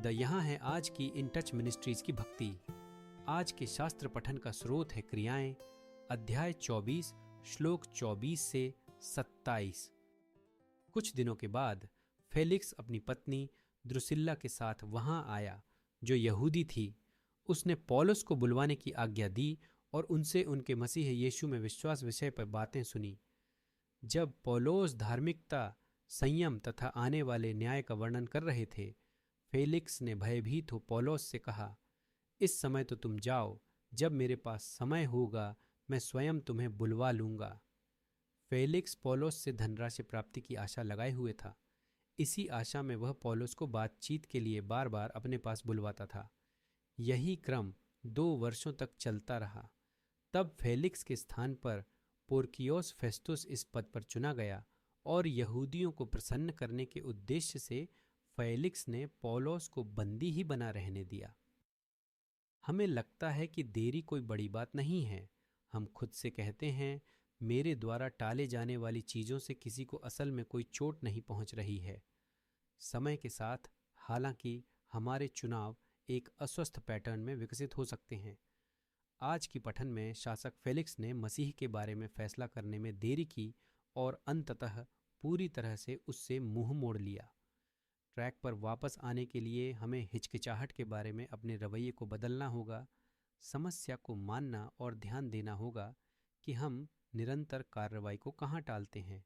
यहाँ है आज की इन टच मिनिस्ट्रीज की भक्ति। आज के शास्त्र पठन का स्रोत है क्रियाएं, अध्याय 24 श्लोक 24 से 27। कुछ दिनों के बाद फेलिक्स अपनी पत्नी द्रुसिल्ला के साथ वहां आया, जो यहूदी थी। उसने पौलुस को बुलवाने की आज्ञा दी और उनसे उनके मसीह यीशु में विश्वास विषय पर बातें सुनी। जब पौलुस धार्मिकता, संयम तथा आने वाले न्याय का वर्णन कर रहे थे, फेलिक्स ने भयभीत हो पौलुस से कहा, इस समय तो तुम जाओ, जब मेरे पास समय होगा मैं स्वयं तुम्हें बुलवा लूंगा। फेलिक्स पौलुस से धनराशि प्राप्ति की आशा लगाए हुए था। इसी आशा में वह पौलुस को बातचीत के लिए बार बार अपने पास बुलवाता था। यही क्रम 2 वर्षों तक चलता रहा। तब फेलिक्स के स्थान पर पोर्कियोस फेस्तुस इस पद पर चुना गया और यहूदियों को प्रसन्न करने के उद्देश्य से फेलिक्स ने पौलुस को बंदी ही बना रहने दिया। हमें लगता है कि देरी कोई बड़ी बात नहीं है। हम खुद से कहते हैं, मेरे द्वारा टाले जाने वाली चीज़ों से किसी को असल में कोई चोट नहीं पहुंच रही है। समय के साथ हालांकि हमारे चुनाव एक अस्वस्थ पैटर्न में विकसित हो सकते हैं। आज की पठन में शासक फेलिक्स ने मसीह के बारे में फैसला करने में देरी की और अंततः पूरी तरह से उससे मुंह मोड़ लिया। ट्रैक पर वापस आने के लिए हमें हिचकिचाहट के बारे में अपने रवैये को बदलना होगा। समस्या को मानना और ध्यान देना होगा कि हम निरंतर कार्रवाई को कहाँ टालते हैं।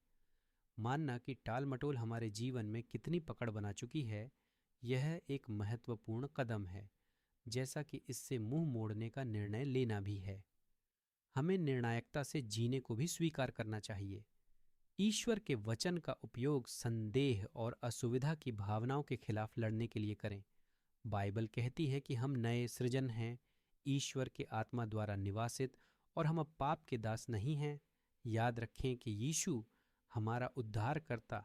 मानना कि टाल मटोल हमारे जीवन में कितनी पकड़ बना चुकी है, यह एक महत्वपूर्ण कदम है, जैसा कि इससे मुंह मोड़ने का निर्णय लेना भी है। हमें निर्णायकता से जीने को भी स्वीकार करना चाहिए। ईश्वर के वचन का उपयोग संदेह और असुविधा की भावनाओं के खिलाफ लड़ने के लिए करें। बाइबल कहती है कि हम नए सृजन हैं, ईश्वर के आत्मा द्वारा निवासित, और हम अब पाप के दास नहीं हैं। याद रखें कि यीशु हमारा उद्धारकर्ता,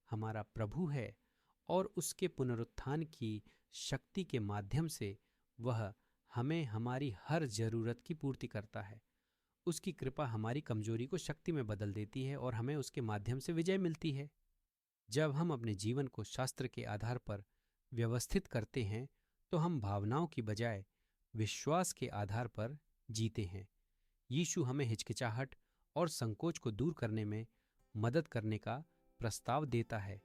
हमारा प्रभु है और उसके पुनरुत्थान की शक्ति के माध्यम से वह हमें हमारी हर जरूरत की पूर्ति करता है। उसकी कृपा हमारी कमजोरी को शक्ति में बदल देती है और हमें उसके माध्यम से विजय मिलती है। जब हम अपने जीवन को शास्त्र के आधार पर व्यवस्थित करते हैं, तो हम भावनाओं की बजाय विश्वास के आधार पर जीते हैं। यीशु हमें हिचकिचाहट और संकोच को दूर करने में मदद करने का प्रस्ताव देता है।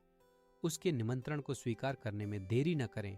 उसके निमंत्रण को स्वीकार करने में देरी न करें